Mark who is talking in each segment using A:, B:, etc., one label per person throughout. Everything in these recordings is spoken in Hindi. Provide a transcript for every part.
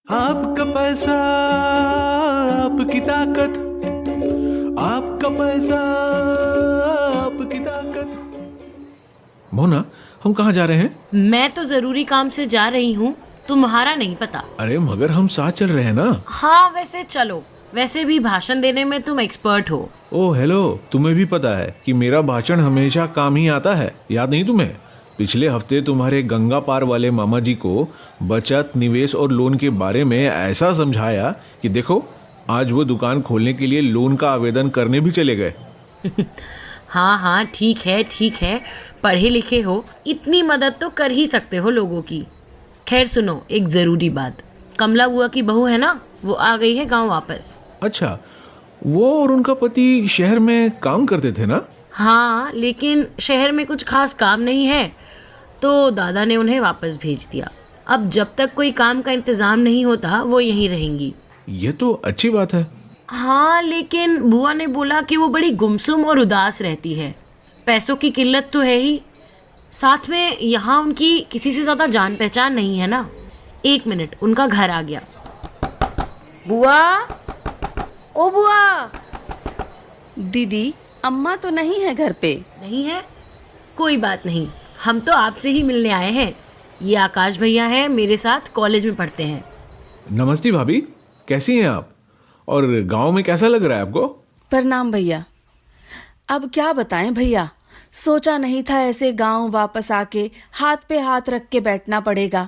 A: आपका पैसा, आपकी ताकत, आपका पैसा, आपकी ताकत। मोना, हम कहाँ जा रहे हैं?
B: मैं तो जरूरी काम से जा रही हूँ, तुम्हारा नहीं पता।
A: अरे मगर हम साथ चल रहे हैं ना।
B: हाँ वैसे चलो, वैसे भी भाषण देने में तुम एक्सपर्ट हो।
A: ओह हेलो, तुम्हें भी पता है कि मेरा भाषण हमेशा काम ही आता है, याद नहीं तुम्हें? पिछले हफ्ते तुम्हारे गंगा पार वाले मामा जी को बचत, निवेश और लोन के बारे में ऐसा समझाया कि देखो आज वो दुकान खोलने के लिए लोन का आवेदन करने भी चले गए।
B: हाँ ठीक है, पढ़े लिखे हो, इतनी मदद तो कर ही सकते हो लोगों की। खैर सुनो, एक जरूरी बात, कमला बुआ की बहू है ना, वो आ गई है गांव वापस।
A: अच्छा, वो और उनका पति शहर में काम करते थे ना?
B: हाँ, लेकिन शहर में कुछ खास काम नहीं है तो दादा ने उन्हें वापस भेज दिया। अब जब तक कोई काम का इंतजाम नहीं होता वो यहीं रहेंगी।
A: ये तो अच्छी बात है।
B: हाँ, लेकिन बुआ ने बोला कि वो बड़ी गुमसुम और उदास रहती है। पैसों की किल्लत तो है ही, साथ में यहाँ उनकी किसी से ज्यादा जान पहचान नहीं है ना। एक मिनट, उनका घर आ गया। बुआ, ओ बुआ।
C: दीदी, अम्मा तो नहीं है घर पे?
B: नहीं है? कोई बात नहीं, हम तो आपसे ही मिलने आए हैं। ये आकाश भैया हैं, मेरे साथ कॉलेज में पढ़ते हैं।
A: नमस्ते भाभी, कैसी हैं आप? और गांव में कैसा लग रहा है आपको?
C: प्रणाम भैया। अब क्या बताएं भैया, सोचा नहीं था ऐसे गांव वापस आके हाथ पे हाथ रख के बैठना पड़ेगा।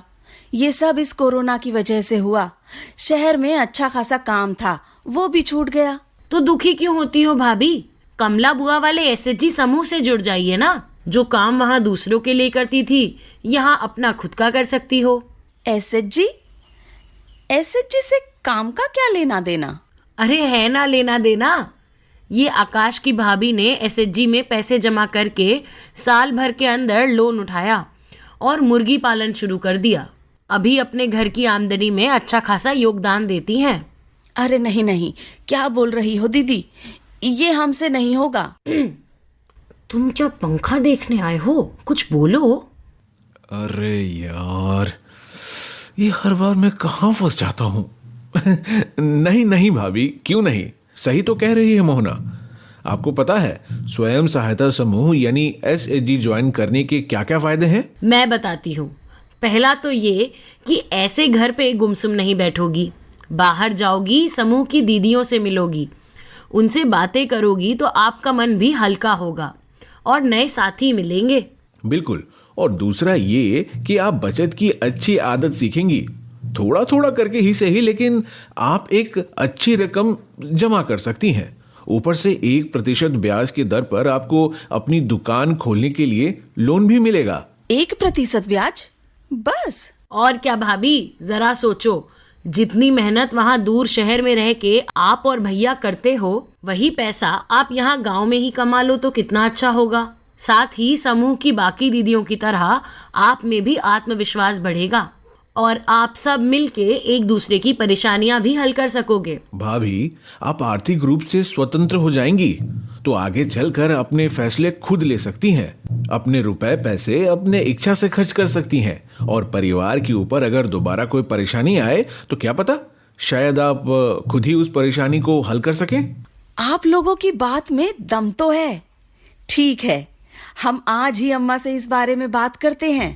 C: ये सब इस कोरोना की वजह से हुआ। शहर में अच्छा खासा काम था, वो भी छूट गया।
B: तो दुखी क्यों होती हो भाभी? कमला बुआ वाले एसएचजी समूह से जुड़ जाइए ना। जो काम वहाँ दूसरों के लिए करती थी, यहाँ अपना खुद का कर सकती हो।
C: एसएचजी? एसएचजी से काम का क्या लेना देना?
B: अरे है ना लेना देना। ये आकाश की भाभी ने एसएचजी में पैसे जमा करके साल भर के अंदर लोन उठाया और मुर्गी पालन शुरू कर दिया। अभी अपने घर की आमदनी में अच्छा खासा योगदान देती हैं।
C: अरे नहीं, क्या बोल रही हो दीदी, ये हमसे नहीं होगा।
B: तुम क्या पंखा देखने आए हो? कुछ बोलो।
A: अरे यार, ये हर बार मैं कहाँ फंस जाता हूँ। नहीं भाभी, क्यों नहीं, सही तो कह रही है मोहना। आपको पता है स्वयं सहायता समूह यानी एसएचजी ज्वाइन करने के क्या क्या फायदे हैं?
B: मैं बताती हूँ। पहला तो ये कि ऐसे घर पे गुमसुम नहीं बैठोगी, बाहर जाओगी, समूह की दीदियों से मिलोगी, उनसे बातें करोगी तो आपका मन भी हल्का होगा और नए साथी मिलेंगे।
A: बिल्कुल। और दूसरा ये कि आप बचत की अच्छी आदत सीखेंगी। थोड़ा थोड़ा करके ही सही, लेकिन आप एक अच्छी रकम जमा कर सकती हैं। ऊपर से 1% ब्याज की दर पर आपको अपनी दुकान खोलने के लिए लोन भी मिलेगा।
C: 1% ब्याज? बस?
B: और क्या भाभी, जरा सोचो, जितनी मेहनत वहाँ दूर शहर में रह के आप और भैया करते हो, वही पैसा आप यहाँ गांव में ही कमा लो तो कितना अच्छा होगा। साथ ही समूह की बाकी दीदियों की तरह आप में भी आत्मविश्वास बढ़ेगा और आप सब मिलके एक दूसरे की परेशानियां भी हल कर सकोगे।
A: भाभी, आप आर्थिक रूप से स्वतंत्र हो जाएंगी तो आगे चलकर अपने फैसले खुद ले सकती हैं। अपने रुपए पैसे अपने इच्छा से खर्च कर सकती हैं और परिवार के ऊपर अगर दोबारा कोई परेशानी आए तो क्या पता, शायद आप खुद ही उस परेशानी को हल कर सकें।
C: आप लोगों की बात में दम तो है। ठीक है, हम आज ही अम्मा से इस बारे में बात करते हैं।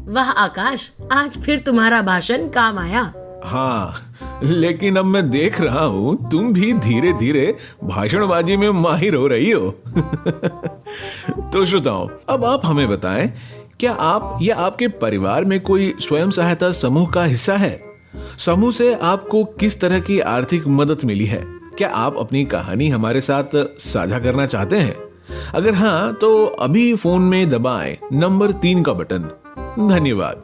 B: वाह आकाश, आज फिर तुम्हारा भाषण काम आया।
A: हाँ, लेकिन अब मैं देख रहा हूँ तुम भी धीरे धीरे भाषणबाजी में माहिर हो रही हो। तो श्रोताओं, अब आप हमें बताएं, क्या आप या आपके परिवार में कोई स्वयं सहायता समूह का हिस्सा है? समूह से आपको किस तरह की आर्थिक मदद मिली है? क्या आप अपनी कहानी हमारे साथ साझा करना चाहते हैं? अगर हाँ, तो अभी फोन में दबाएं नंबर 3 का बटन। धन्यवाद।